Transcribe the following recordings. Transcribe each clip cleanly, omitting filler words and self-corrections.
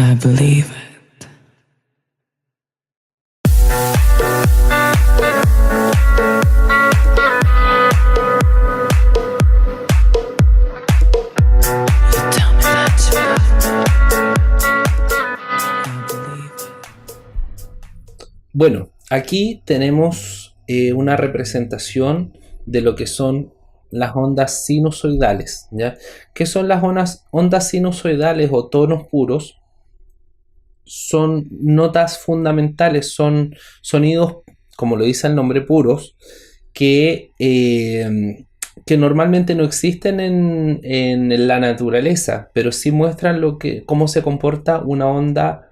I believe it. Tell me that's right. I believe it. Bueno, aquí tenemos una representación de lo que son las ondas sinusoidales, ¿ya? ¿Qué son las ondas sinusoidales o tonos puros? Son notas fundamentales, son sonidos, como lo dice el nombre, puros, que, que normalmente no existen en la naturaleza, pero sí muestran cómo se comporta una onda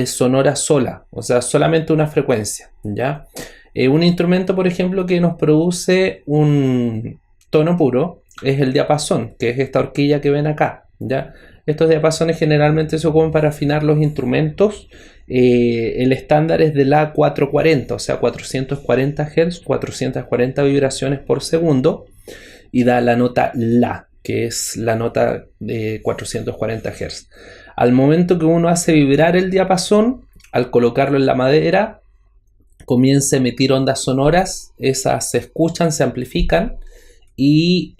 sonora sola, o sea, solamente una frecuencia, ¿ya? Un instrumento, por ejemplo, que nos produce un tono puro es el diapasón, que es esta horquilla que ven acá, ¿ya? Estos diapasones generalmente se ocupan para afinar los instrumentos. El estándar es de la 440, o sea, 440 Hz, 440 vibraciones por segundo, y da la nota La, que es la nota de 440 Hz. Al momento que uno hace vibrar el diapasón, al colocarlo en la madera, comienza a emitir ondas sonoras, esas se escuchan, se amplifican, y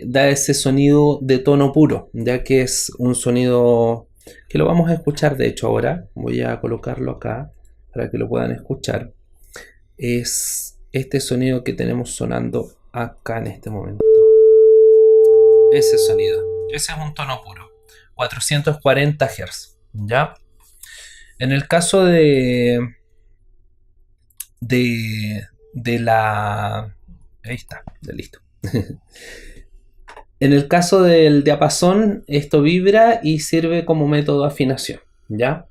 da ese sonido de tono puro, ya que es un sonido que lo vamos a escuchar. De hecho, ahora voy a colocarlo acá para que lo puedan escuchar. Es este sonido que tenemos sonando acá en este momento. Ese sonido, ese es un tono puro, 440 Hz, ¿ya? En el caso de la... Ahí está, ya listo. En el caso del diapasón, esto vibra y sirve como método de afinación, ¿ya?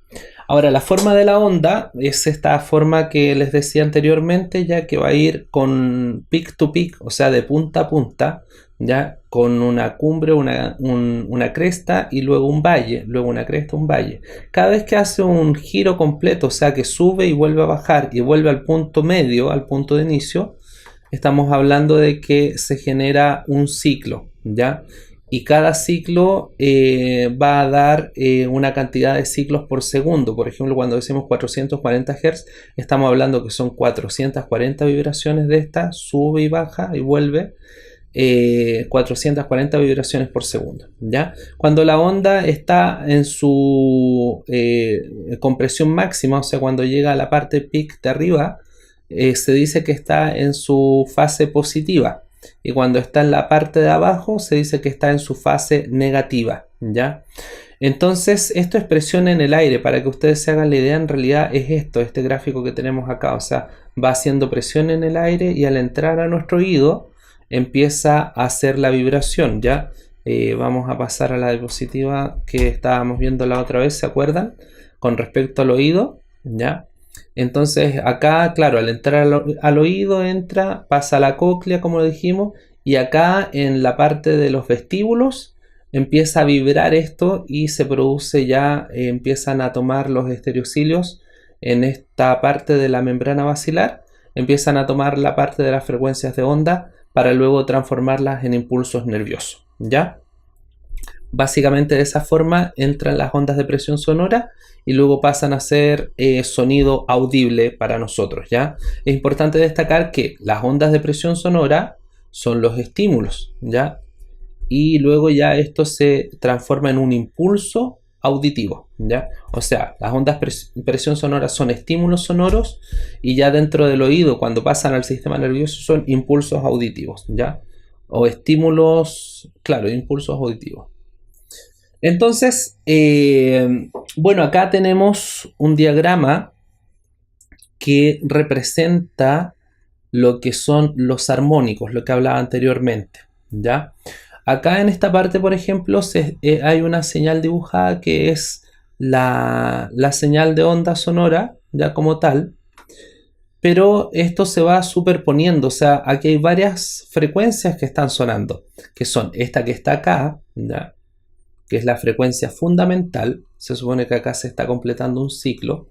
Ahora, la forma de la onda es esta forma que les decía anteriormente, ya que va a ir con peak to peak, o sea, de punta a punta, ¿ya? Con una cumbre, una cresta y luego un valle, luego una cresta, un valle. Cada vez que hace un giro completo, o sea, que sube y vuelve a bajar y vuelve al punto medio, al punto de inicio, estamos hablando de que se genera un ciclo, ¿ya? Y cada ciclo va a dar una cantidad de ciclos por segundo. Por ejemplo, cuando decimos 440 Hz, estamos hablando que son 440 vibraciones de esta, sube y baja y vuelve, 440 vibraciones por segundo, ¿ya? Cuando la onda está en su compresión máxima, o sea, cuando llega a la parte peak de arriba, se dice que está en su fase positiva, y cuando está en la parte de abajo se dice que está en su fase negativa, ¿ya? Entonces, esto es presión en el aire. Para que ustedes se hagan la idea, en realidad es este gráfico que tenemos acá, o sea, va haciendo presión en el aire y al entrar a nuestro oído empieza a hacer la vibración, ¿ya? Vamos a pasar a la diapositiva que estábamos viendo la otra vez, ¿se acuerdan? Con respecto al oído, ¿ya? Entonces acá, claro, al entrar al oído pasa a la cóclea, como lo dijimos, y acá en la parte de los vestíbulos empieza a vibrar esto y se produce ya, empiezan a tomar los estereocilios en esta parte de la membrana basilar, empiezan a tomar la parte de las frecuencias de onda para luego transformarlas en impulsos nerviosos, ¿ya? Básicamente de esa forma entran las ondas de presión sonora y luego pasan a ser sonido audible para nosotros, ¿ya? Es importante destacar que las ondas de presión sonora son los estímulos, ¿ya? Y luego ya esto se transforma en un impulso auditivo, ¿ya? O sea, las ondas de presión sonora son estímulos sonoros y ya dentro del oído, cuando pasan al sistema nervioso, son impulsos auditivos, ¿ya? O estímulos, claro, impulsos auditivos. Entonces, bueno, acá tenemos un diagrama que representa lo que son los armónicos, lo que hablaba anteriormente, ¿ya? Acá en esta parte, por ejemplo, hay una señal dibujada que es la señal de onda sonora, ya como tal, pero esto se va superponiendo, o sea, aquí hay varias frecuencias que están sonando, que son esta que está acá, ¿ya? Que es la frecuencia fundamental. Se supone que acá se está completando un ciclo.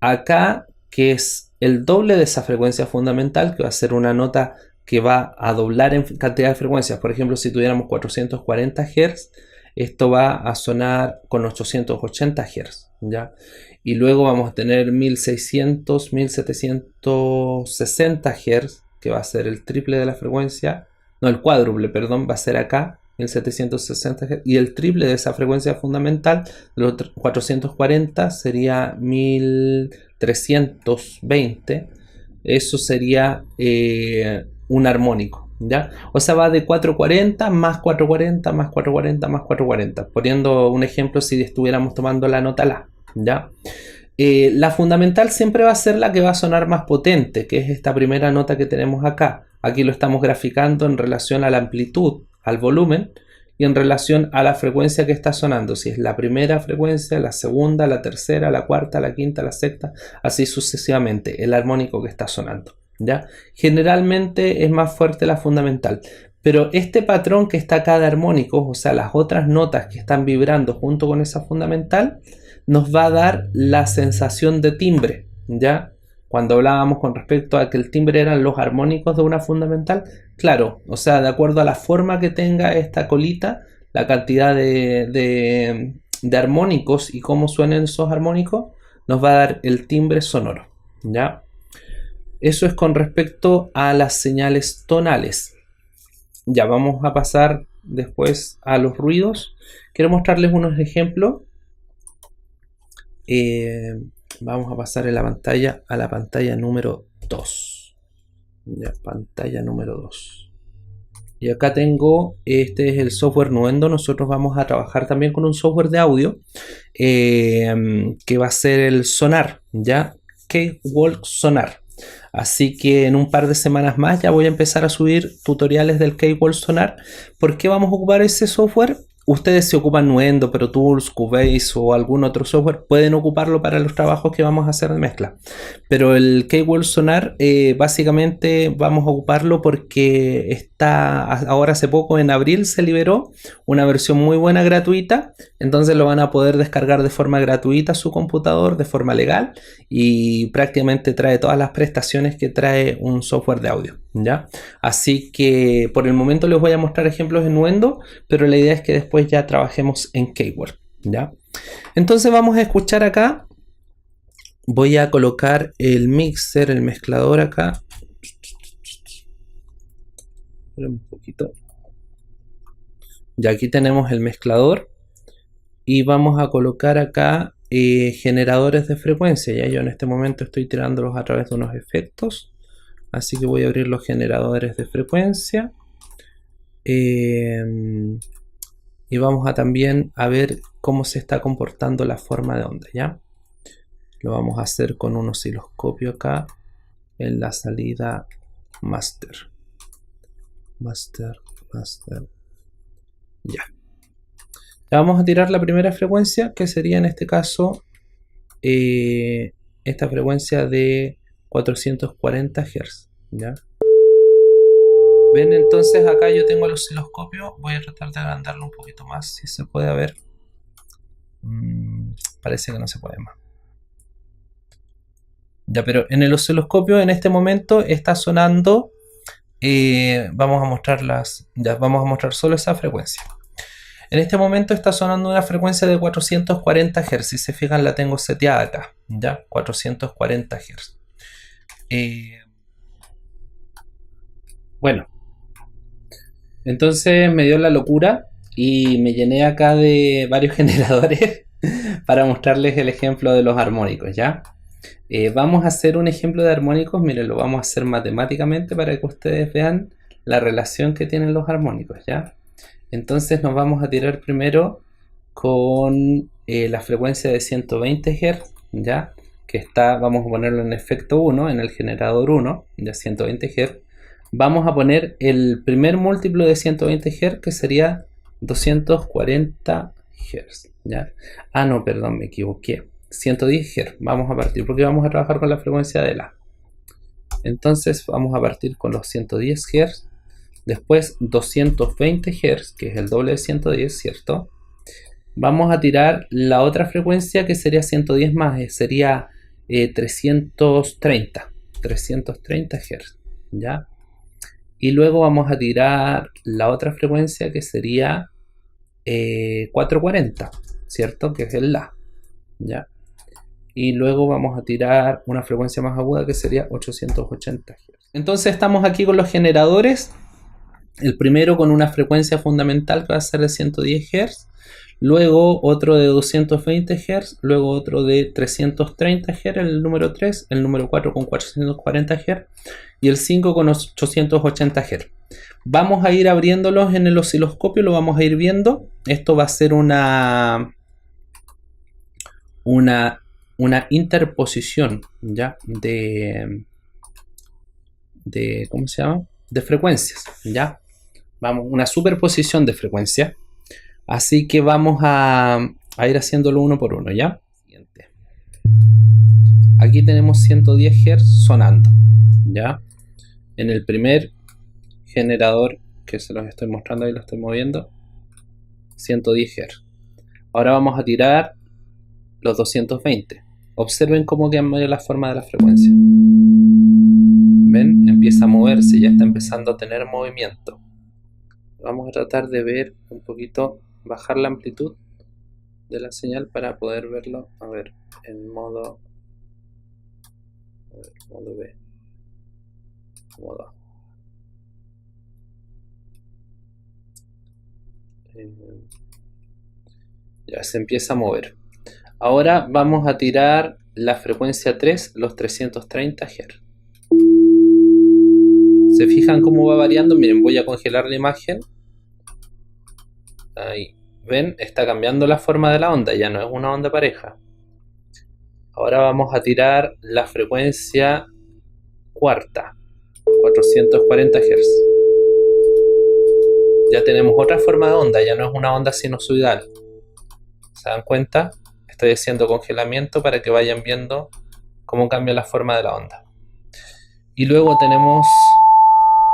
Acá, que es el doble de esa frecuencia fundamental, que va a ser una nota que va a doblar en cantidad de frecuencias. Por ejemplo, si tuviéramos 440 Hz, esto va a sonar con 880 Hz, ¿ya? Y luego vamos a tener 1600, 1760 Hz, que va a ser el triple de la frecuencia, no, el cuádruple, perdón, va a ser acá, 1760 Hz, y el triple de esa frecuencia fundamental, los 440, sería 1320. Eso sería un armónico, ¿ya? O sea, va de 440 más 440 más 440 más 440. Poniendo un ejemplo, si estuviéramos tomando la nota La, ¿ya? La fundamental siempre va a ser la que va a sonar más potente, que es esta primera nota que tenemos acá. Aquí lo estamos graficando en relación a la amplitud, al volumen, y en relación a la frecuencia que está sonando. Si es la primera frecuencia, la segunda, la tercera, la cuarta, la quinta, la sexta, así sucesivamente, el armónico que está sonando, ¿ya? Generalmente es más fuerte la fundamental. Pero este patrón que está acá de armónicos, o sea, las otras notas que están vibrando junto con esa fundamental, nos va a dar la sensación de timbre, ¿ya? Cuando hablábamos con respecto a que el timbre eran los armónicos de una fundamental, claro, o sea, de acuerdo a la forma que tenga esta colita, la cantidad de armónicos y cómo suenen esos armónicos, nos va a dar el timbre sonoro, ¿ya? Eso es con respecto a las señales tonales. Ya vamos a pasar después a los ruidos. Quiero mostrarles unos ejemplos. Vamos a pasar en la pantalla a la pantalla número 2. Ya, pantalla número 2. Y acá tengo, este es el software Nuendo. Nosotros vamos a trabajar también con un software de audio que va a ser el Sonar, ¿ya? Cakewalk Sonar. Así que en un par de semanas más ya voy a empezar a subir tutoriales del Cakewalk Sonar. ¿Por qué vamos a ocupar ese software? Ustedes, si ocupan Nuendo, Pro Tools, Cubase o algún otro software, pueden ocuparlo para los trabajos que vamos a hacer de mezcla. Pero el Cakewalk Sonar, básicamente vamos a ocuparlo porque está, ahora hace poco, en abril, se liberó una versión muy buena gratuita. Entonces lo van a poder descargar de forma gratuita a su computador, de forma legal, y prácticamente trae todas las prestaciones que trae un software de audio, ¿ya? Así que por el momento les voy a mostrar ejemplos en Nuendo, pero la idea es que después ya trabajemos en Cakewalk, ¿ya? Entonces vamos a escuchar acá. Voy a colocar el mixer, el mezclador acá. Un poquito. Ya aquí tenemos el mezclador. Y vamos a colocar acá generadores de frecuencia. Ya yo en este momento estoy tirándolos a través de unos efectos. Así que voy a abrir los generadores de frecuencia. Y vamos a también a ver cómo se está comportando la forma de onda, ¿ya? Lo vamos a hacer con un osciloscopio acá en la salida master. Master. Ya. Ya vamos a tirar la primera frecuencia, que sería en este caso esta frecuencia de 440 Hz, ¿ya? Ven, entonces acá yo tengo el osciloscopio. Voy a tratar de agrandarlo un poquito más, si se puede ver. Parece que no se puede más. Ya, pero en el osciloscopio en este momento está sonando. Vamos a mostrar solo esa frecuencia. En este momento está sonando una frecuencia de 440 Hz. Si se fijan, la tengo seteada acá, ya, 440 Hz. Bueno, entonces me dio la locura y me llené acá de varios generadores para mostrarles el ejemplo de los armónicos, ¿ya? Vamos a hacer un ejemplo de armónicos. Miren, lo vamos a hacer matemáticamente para que ustedes vean la relación que tienen los armónicos, ¿ya? Entonces nos vamos a tirar primero con la frecuencia de 120 Hz, ¿ya? Que está, vamos a ponerlo en efecto 1, en el generador 1, de 120 Hz. Vamos a poner el primer múltiplo de 120 Hz, que sería 240 Hz, ¿ya? Ah, no, perdón, me equivoqué. 110 Hz, vamos a partir, porque vamos a trabajar con la frecuencia de La. Entonces vamos a partir con los 110 Hz. Después 220 Hz, que es el doble de 110, ¿cierto? Vamos a tirar la otra frecuencia, que sería 110 más, sería 330 Hz, ¿ya? Y luego vamos a tirar la otra frecuencia, que sería 440, ¿cierto? Que es el La, ¿ya? Y luego vamos a tirar una frecuencia más aguda que sería 880 Hz. Entonces estamos aquí con los generadores. El primero con una frecuencia fundamental que va a ser de 110 Hz. Luego otro de 220 Hz. Luego otro de 330 Hz, el número 3. El número 4 con 440 Hz. Y el 5 con 880 Hz. Vamos a ir abriéndolos en el osciloscopio. Lo vamos a ir viendo. Esto va a ser una interposición, ¿ya? ¿Cómo se llama? De frecuencias, ¿ya? Vamos, una superposición de frecuencias. Así que vamos a ir haciéndolo uno por uno, ¿ya? Siguiente. Aquí tenemos 110 Hz sonando, ¿ya? En el primer generador que se los estoy mostrando, ahí lo estoy moviendo, 110 Hz. Ahora vamos a tirar los 220. Observen cómo cambia la forma de la frecuencia. ¿Ven? Empieza a moverse, ya está empezando a tener movimiento. Vamos a tratar de ver un poquito, bajar la amplitud de la señal para poder verlo. A ver, en modo... A ver, modo B. Modo A. Ya se empieza a mover. Ahora vamos a tirar la frecuencia 3, los 330 Hz. ¿Se fijan cómo va variando? Miren, voy a congelar la imagen. Ahí. ¿Ven? Está cambiando la forma de la onda. Ya no es una onda pareja. Ahora vamos a tirar la frecuencia cuarta. 440 Hz. Ya tenemos otra forma de onda. Ya no es una onda sinusoidal. ¿Se dan cuenta? Estoy haciendo congelamiento para que vayan viendo cómo cambia la forma de la onda. Y luego tenemos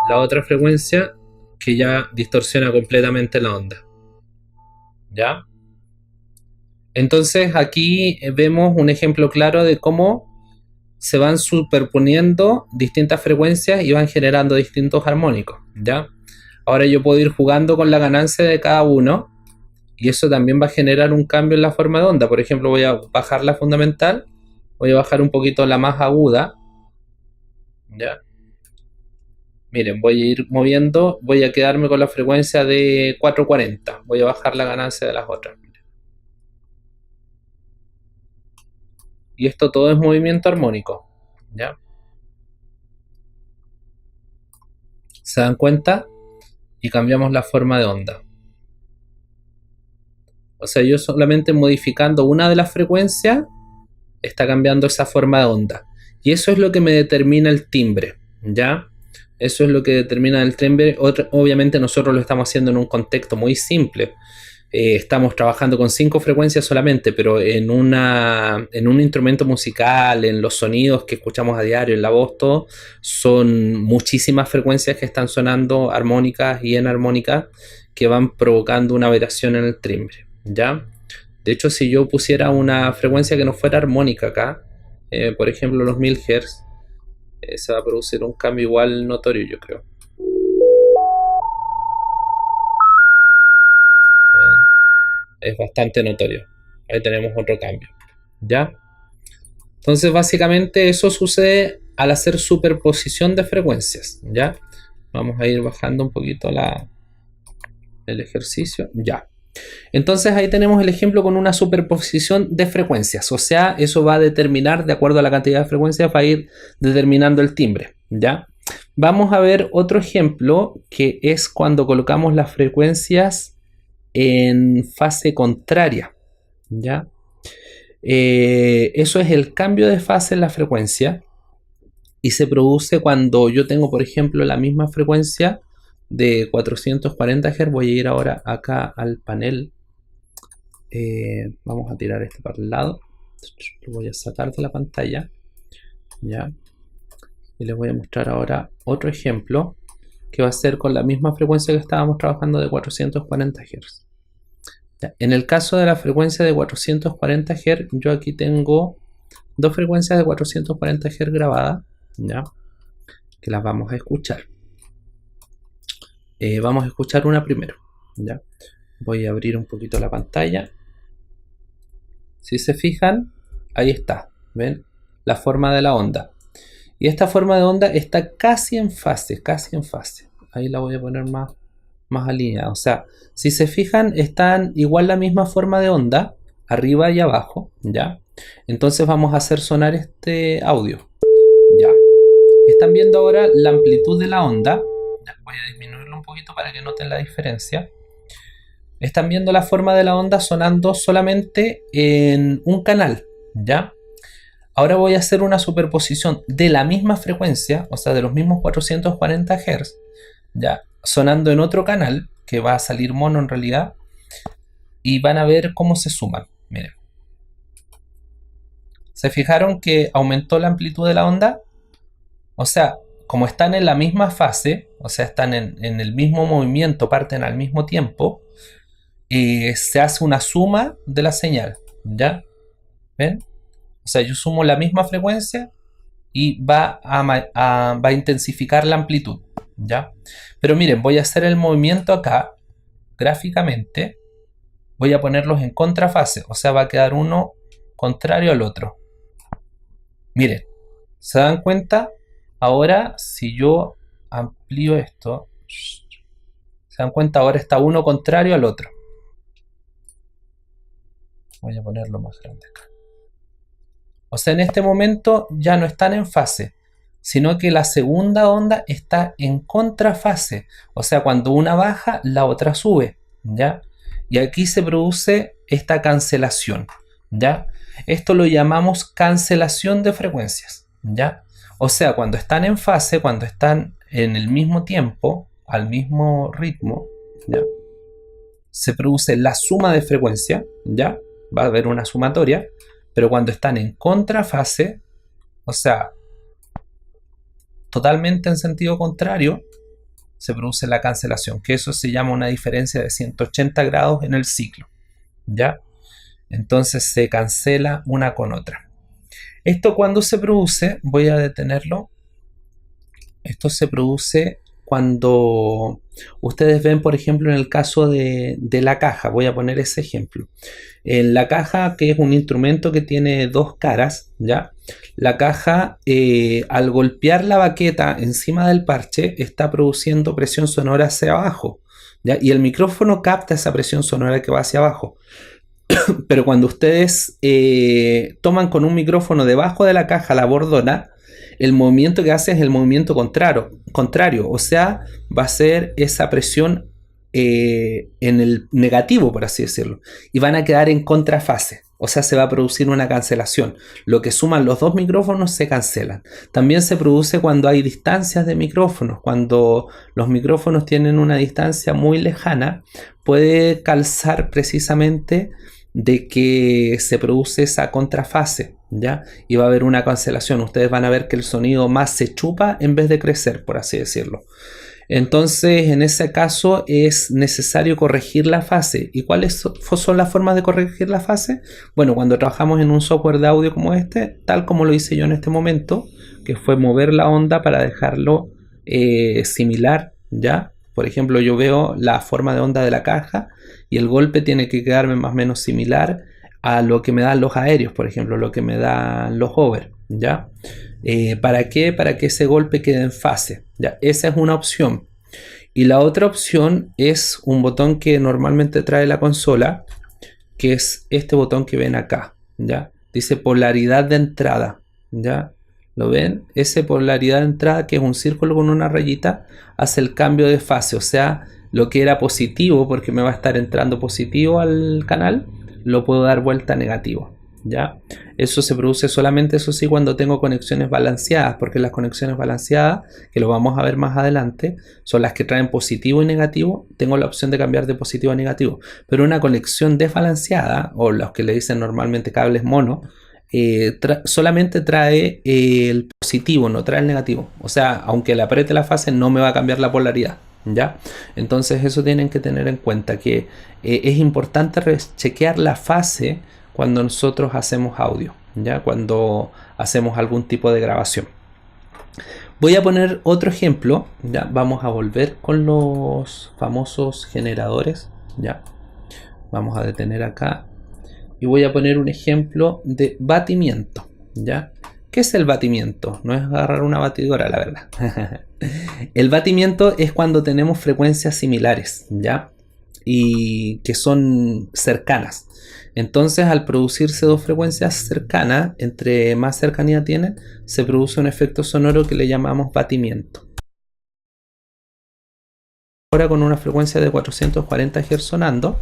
la otra frecuencia que ya distorsiona completamente la onda. ¿Ya? Entonces aquí vemos un ejemplo claro de cómo se van superponiendo distintas frecuencias y van generando distintos armónicos. ¿Ya? Ahora yo puedo ir jugando con la ganancia de cada uno. Y eso también va a generar un cambio en la forma de onda. Por ejemplo, voy a bajar la fundamental. Voy a bajar un poquito la más aguda. ¿Ya? Miren, voy a ir moviendo. Voy a quedarme con la frecuencia de 440. Voy a bajar la ganancia de las otras. Y esto todo es movimiento armónico. ¿Ya? ¿Se dan cuenta? Y cambiamos la forma de onda. O sea, yo solamente modificando una de las frecuencias está cambiando esa forma de onda. Y eso es lo que me determina el timbre, ¿ya? Eso es lo que determina el timbre. Obviamente nosotros lo estamos haciendo en un contexto muy simple. Estamos trabajando con 5 frecuencias solamente, pero en un instrumento musical, en los sonidos que escuchamos a diario, en la voz, todo, son muchísimas frecuencias que están sonando armónicas y enarmónicas que van provocando una variación en el timbre. ¿Ya? De hecho, si yo pusiera una frecuencia que no fuera armónica acá, por ejemplo los 1000 Hz, se va a producir un cambio igual notorio, yo creo. Es bastante notorio. Ahí tenemos otro cambio. ¿Ya? Entonces básicamente eso sucede al hacer superposición de frecuencias. ¿Ya? Vamos a ir bajando un poquito el ejercicio. Ya. Entonces ahí tenemos el ejemplo con una superposición de frecuencias, o sea, eso va a determinar, de acuerdo a la cantidad de frecuencias, va a ir determinando el timbre, ¿ya? Vamos a ver otro ejemplo que es cuando colocamos las frecuencias en fase contraria, ¿ya? Eso es el cambio de fase en la frecuencia y se produce cuando yo tengo, por ejemplo, la misma frecuencia de 440 Hz. Voy a ir ahora acá al panel. Vamos a tirar este para el lado. Lo voy a sacar de la pantalla. ¿Ya? Y les voy a mostrar ahora otro ejemplo que va a ser con la misma frecuencia que estábamos trabajando de 440 Hz. ¿Ya? En el caso de la frecuencia de 440 Hz, yo aquí tengo dos frecuencias de 440 Hz grabadas, ¿ya? Que las vamos a escuchar. Vamos a escuchar una primero, ¿ya? Voy a abrir un poquito la pantalla. Si se fijan, ahí está, ¿ven? La forma de la onda. Y esta forma de onda está casi en fase, casi en fase. Ahí la voy a poner más alineada. O sea, si se fijan, están igual la misma forma de onda, arriba y abajo, ¿ya? Entonces vamos a hacer sonar este audio, ¿ya? Están viendo ahora la amplitud de la onda. Voy a disminuirlo un poquito para que noten la diferencia. Están viendo la forma de la onda sonando solamente en un canal, ¿ya? Ahora voy a hacer una superposición de la misma frecuencia, o sea, de los mismos 440 Hz, ya, sonando en otro canal, que va a salir mono en realidad, y van a ver cómo se suman. Miren. ¿Se fijaron que aumentó la amplitud de la onda? O sea, como están en la misma fase, o sea, están en el mismo movimiento, parten al mismo tiempo, se hace una suma de la señal, ¿ya? ¿Ven? O sea, yo sumo la misma frecuencia y va a intensificar la amplitud, ¿ya? Pero miren, voy a hacer el movimiento acá, gráficamente, voy a ponerlos en contrafase, o sea, va a quedar uno contrario al otro. Miren, ¿se dan cuenta? Ahora, si yo amplío esto, ¿se dan cuenta? Ahora está uno contrario al otro. Voy a ponerlo más grande acá. O sea, en este momento ya no están en fase, sino que la segunda onda está en contrafase. O sea, cuando una baja, la otra sube, ¿ya? Y aquí se produce esta cancelación, ¿ya? Esto lo llamamos cancelación de frecuencias, ¿ya? O sea, cuando están en fase, cuando están en el mismo tiempo, al mismo ritmo, ¿ya? Se produce la suma de frecuencia, ¿ya? Va a haber una sumatoria. Pero cuando están en contrafase, o sea, totalmente en sentido contrario, se produce la cancelación, que eso se llama una diferencia de 180 grados en el ciclo, ¿ya? Entonces se cancela una con otra. Esto cuando se produce, voy a detenerlo, esto se produce cuando ustedes ven, por ejemplo, en el caso de la caja, voy a poner ese ejemplo. En la caja, que es un instrumento que tiene dos caras, ¿ya? La caja, al golpear la baqueta encima del parche, está produciendo presión sonora hacia abajo, ¿ya? Y el micrófono capta esa presión sonora que va hacia abajo. Pero cuando ustedes toman con un micrófono debajo de la caja la bordona, el movimiento que hace es el movimiento contrario, o sea, va a ser esa presión en el negativo, por así decirlo, y van a quedar en contrafase, o sea, se va a producir una cancelación. Lo que suman los dos micrófonos se cancelan. También se produce cuando hay distancias de micrófonos, cuando los micrófonos tienen una distancia muy lejana, puede calzar precisamente de que se produce esa contrafase, ¿ya? Y va a haber una cancelación. Ustedes van a ver que el sonido más se chupa en vez de crecer, por así decirlo. Entonces, en ese caso es necesario corregir la fase. ¿Y cuáles son las formas de corregir la fase? Bueno, cuando trabajamos en un software de audio como este, tal como lo hice yo en este momento, que fue mover la onda para dejarlo similar, ¿ya? Por ejemplo, yo veo la forma de onda de la caja y el golpe tiene que quedarme más o menos similar a lo que me dan los aéreos, por ejemplo, lo que me dan los hover, ¿ya? ¿Para qué? Para que ese golpe quede en fase, ¿ya? Esa es una opción. Y la otra opción es un botón que normalmente trae la consola, que es este botón que ven acá, ¿ya? Dice polaridad de entrada, ¿ya? ¿Lo ven? Esa polaridad de entrada, que es un círculo con una rayita, hace el cambio de fase, o sea, lo que era positivo, porque me va a estar entrando positivo al canal, lo puedo dar vuelta a negativo, ¿ya? Eso se produce solamente, eso sí, cuando tengo conexiones balanceadas, porque las conexiones balanceadas, que lo vamos a ver más adelante, son las que traen positivo y negativo. Tengo la opción de cambiar de positivo a negativo, pero una conexión desbalanceada, o los que le dicen normalmente cables mono, solamente trae el positivo, no trae el negativo. O sea, aunque le apriete la fase, no me va a cambiar la polaridad, ¿ya? Entonces eso tienen que tener en cuenta, que es importante chequear la fase cuando nosotros hacemos audio, ¿ya? Cuando hacemos algún tipo de grabación. Voy a poner otro ejemplo, ¿ya? Vamos a volver con los famosos generadores, ¿ya? Vamos a detener acá y voy a poner un ejemplo de batimiento, ¿ya? ¿Qué es el batimiento? No es agarrar una batidora, la verdad. El batimiento es cuando tenemos frecuencias similares, ¿ya? Y que son cercanas. Entonces, al producirse dos frecuencias cercanas, entre más cercanía tienen, se produce un efecto sonoro que le llamamos batimiento. Ahora con una frecuencia de 440 Hz sonando,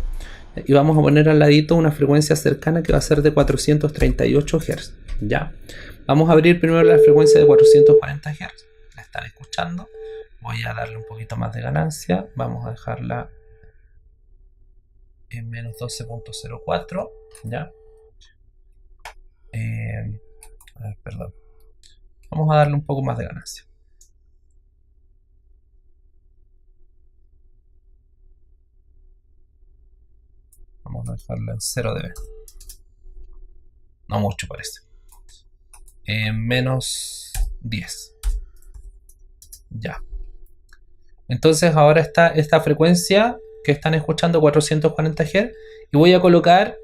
y vamos a poner al ladito una frecuencia cercana que va a ser de 438 Hz, ¿ya? Vamos a abrir primero la frecuencia de 440 Hz. La están escuchando. Voy a darle un poquito más de ganancia. Vamos a dejarla en menos 12.04, ¿ya? A ver, perdón. Vamos a darle un poco más de ganancia. Vamos a dejarla en 0 dB. No mucho parece. En menos 10. Ya. Entonces ahora está esta frecuencia que están escuchando 440 Hz y voy a colocar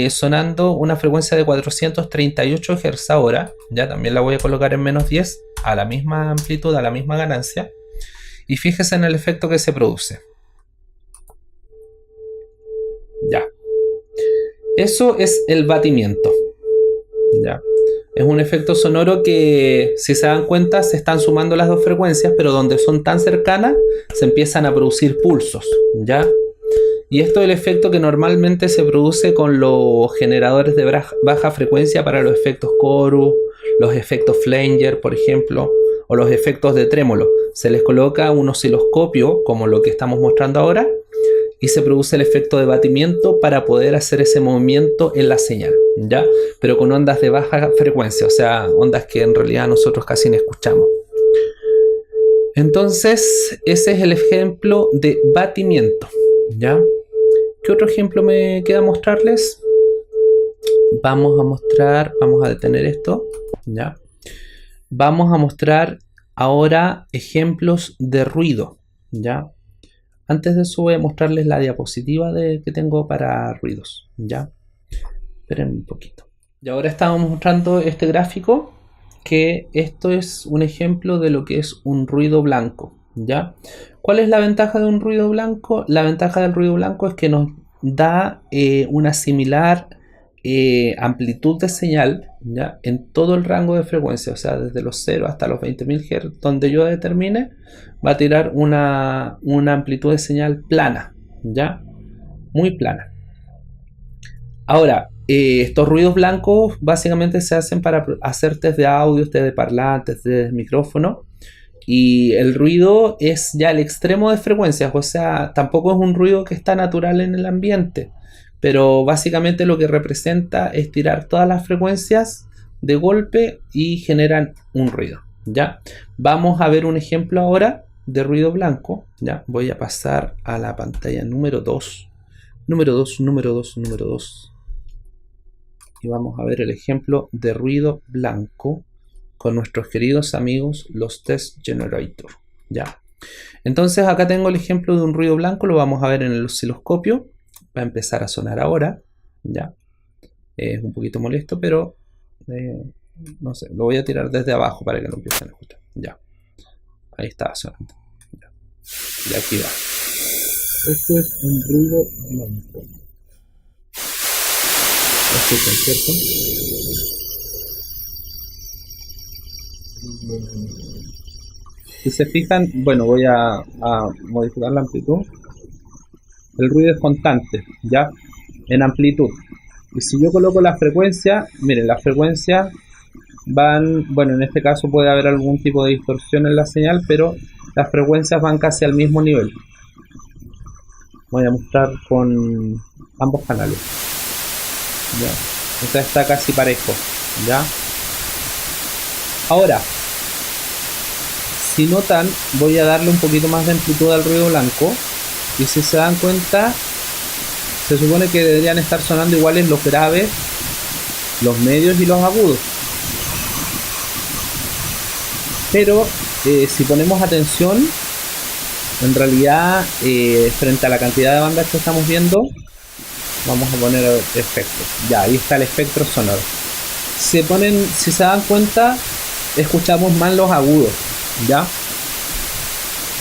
sonando una frecuencia de 438 Hz ahora. Ya también la voy a colocar en menos 10 a la misma amplitud, a la misma ganancia. Y fíjese en el efecto que se produce. Ya. Eso es el batimiento. Ya. Es un efecto sonoro que, si se dan cuenta, se están sumando las dos frecuencias, pero donde son tan cercanas, se empiezan a producir pulsos, ¿ya? Y esto es el efecto que normalmente se produce con los generadores de baja frecuencia para los efectos chorus, los efectos flanger, por ejemplo, o los efectos de trémolo. Se les coloca un osciloscopio, como lo que estamos mostrando ahora, y se produce el efecto de batimiento para poder hacer ese movimiento en la señal, ¿ya? Pero con ondas de baja frecuencia, o sea, ondas que en realidad nosotros casi no escuchamos. Entonces, ese es el ejemplo de batimiento, ¿ya? ¿Qué otro ejemplo me queda mostrarles? Vamos a detener esto, ¿ya? Vamos a mostrar ahora ejemplos de ruido, ¿ya? Antes de eso voy a mostrarles la diapositiva que tengo para ruidos, ¿ya? Esperen un poquito. Y ahora estamos mostrando este gráfico, que esto es un ejemplo de lo que es un ruido blanco, ¿ya? ¿Cuál es la ventaja de un ruido blanco? La ventaja del ruido blanco es que nos da una similar amplitud de señal, ¿ya? En todo el rango de frecuencia, o sea, desde los 0 hasta los 20.000 Hz, donde yo determine, va a tirar una amplitud de señal plana, ¿ya? Muy plana. Ahora, estos ruidos blancos básicamente se hacen para hacer test de audio, test de parlantes, test de micrófono. Y el ruido es ya el extremo de frecuencias, o sea, tampoco es un ruido que está natural en el ambiente. Pero básicamente lo que representa es tirar todas las frecuencias de golpe y generan un ruido, ¿ya? Vamos a ver un ejemplo ahora de ruido blanco, ¿ya? Voy a pasar a la pantalla número 2. Número 2. Y vamos a ver el ejemplo de ruido blanco con nuestros queridos amigos los Test Generator, ¿ya? Entonces acá tengo el ejemplo de un ruido blanco, lo vamos a ver en el osciloscopio. Va a empezar a sonar ahora, ya. Es un poquito molesto, pero no sé, lo voy a tirar desde abajo para que lo empiecen a escuchar. Ya, ahí está sonando. Ya. Y aquí va. Esto es un ruido blanco. ¿Escuchan, cierto? Si se fijan, bueno, voy a modificar la amplitud. El ruido es constante, ¿ya? En amplitud. Y si yo coloco la frecuencia, miren, las frecuencias van, bueno, en este caso puede haber algún tipo de distorsión en la señal, pero las frecuencias van casi al mismo nivel. Voy a mostrar con ambos canales, ¿ya? Entonces está casi parejo, ¿ya? Ahora, si notan, voy a darle un poquito más de amplitud al ruido blanco. Y si se dan cuenta, se supone que deberían estar sonando iguales los graves, los medios y los agudos. Pero si ponemos atención, en realidad, frente a la cantidad de bandas que estamos viendo, Vamos a poner efectos. Ya, ahí está el espectro sonoro. Si se dan cuenta, escuchamos más los agudos, ¿ya?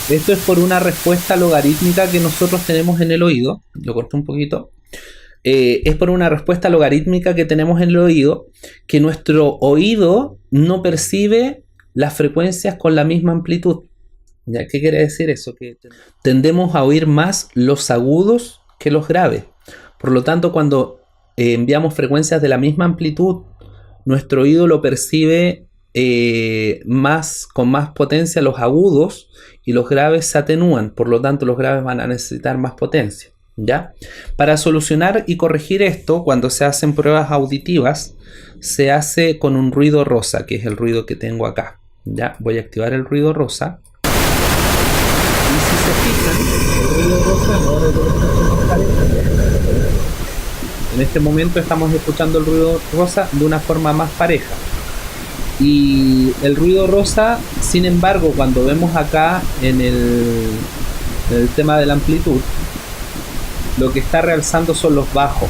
Esto es por una respuesta logarítmica que nosotros tenemos en el oído. Lo corté un poquito. Es por una respuesta logarítmica que tenemos en el oído, que nuestro oído no percibe las frecuencias con la misma amplitud. ¿Ya? ¿Qué quiere decir eso? Que tendemos a oír más los agudos que los graves. Por lo tanto, cuando enviamos frecuencias de la misma amplitud, nuestro oído lo percibe con más potencia los agudos, y los graves se atenúan. Por lo tanto, los graves van a necesitar más potencia. ¿Ya? Para solucionar y corregir esto, cuando se hacen pruebas auditivas, se hace con un ruido rosa, que es el ruido que tengo acá. ¿Ya? Voy a activar el ruido rosa. Y si se fijan, el ruido rosa ahora yo lo escucho más pareja. En este momento estamos escuchando el ruido rosa de una forma más pareja. Y el ruido rosa, sin embargo, cuando vemos acá en el tema de la amplitud, lo que está realzando son los bajos.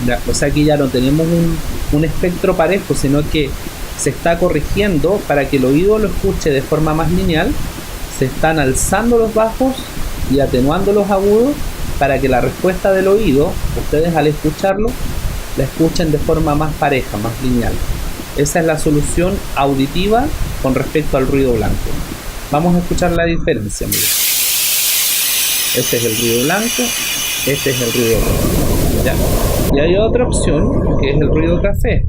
¿Ya? O sea, aquí ya no tenemos un espectro parejo, sino que se está corrigiendo para que el oído lo escuche de forma más lineal. Se están alzando los bajos y atenuando los agudos para que la respuesta del oído, ustedes al escucharlo, la escuchen de forma más pareja, más lineal. Esa es la solución auditiva con respecto al ruido blanco. Vamos a escuchar la diferencia. Miren. Este es el ruido blanco, este es el ruido rojo. ¿Ya? Y hay otra opción que es el ruido café.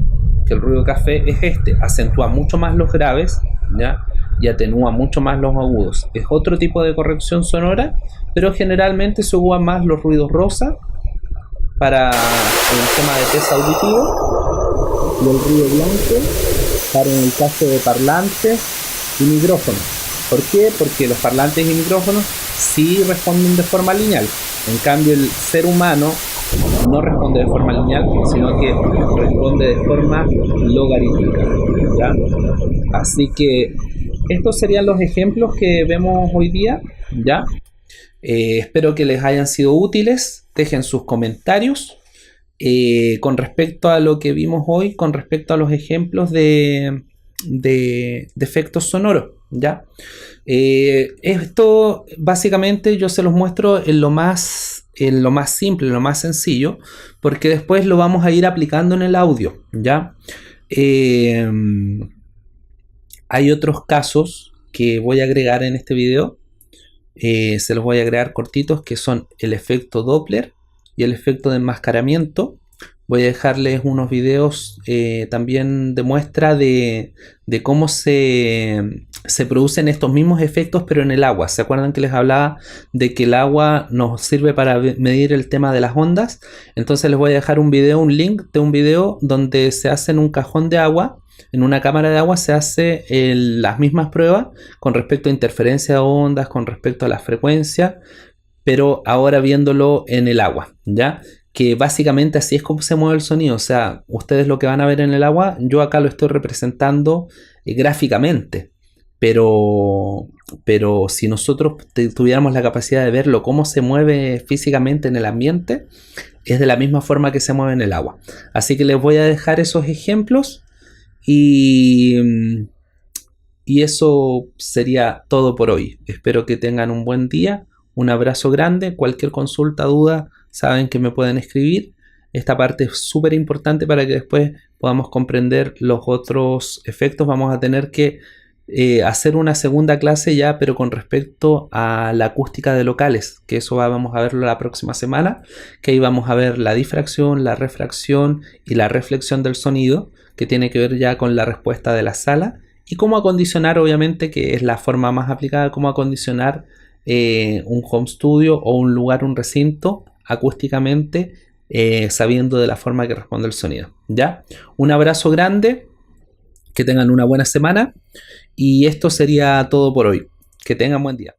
Que el ruido café es este, acentúa mucho más los graves, ¿ya? Y atenúa mucho más los agudos. Es otro tipo de corrección sonora, pero generalmente se usan más los ruidos rosa para el tema de test auditivo y el ruido blanco para en el caso de parlantes y micrófonos. ¿Por qué? Porque los parlantes y micrófonos sí responden de forma lineal. En cambio, el ser humano no responde de forma lineal, sino que responde de forma logarítmica. ¿Ya? Así que estos serían los ejemplos que vemos hoy día. ¿Ya? Espero que les hayan sido útiles. Dejen sus comentarios con respecto a lo que vimos hoy, con respecto a los ejemplos de efectos sonoros. ¿Ya? Esto básicamente yo se los muestro en lo más simple, en lo más sencillo, porque después lo vamos a ir aplicando en el audio. ¿Ya? Hay otros casos que voy a agregar en este video. Se los voy a agregar cortitos, que son el efecto Doppler y el efecto de enmascaramiento. Voy a dejarles unos videos también de muestra de cómo se producen estos mismos efectos, pero en el agua. ¿Se acuerdan que les hablaba de que el agua nos sirve para medir el tema de las ondas? Entonces les voy a dejar un link de un video donde se hace en un cajón de agua. En una cámara de agua se hace las mismas pruebas con respecto a interferencia de ondas, con respecto a la frecuencia, pero ahora viéndolo en el agua, ¿ya? Que básicamente así es como se mueve el sonido. O sea, ustedes lo que van a ver en el agua, yo acá lo estoy representando gráficamente, pero si nosotros tuviéramos la capacidad de verlo cómo se mueve físicamente en el ambiente, es de la misma forma que se mueve en el agua. Así que les voy a dejar esos ejemplos. Y eso sería todo por hoy. Espero que tengan un buen día. Un abrazo grande. Cualquier consulta, duda, saben que me pueden escribir. Esta parte es súper importante para que después podamos comprender los otros efectos. Vamos a tener que hacer una segunda clase ya, pero con respecto a la acústica de locales, que eso vamos a verlo la próxima semana, que ahí vamos a ver la difracción, la refracción y la reflexión del sonido, que tiene que ver ya con la respuesta de la sala, y cómo acondicionar, obviamente, que es la forma más aplicada, cómo acondicionar un home studio o un lugar, un recinto acústicamente, sabiendo de la forma que responde el sonido. ¿Ya? Un abrazo grande, que tengan una buena semana, y esto sería todo por hoy. Que tengan buen día.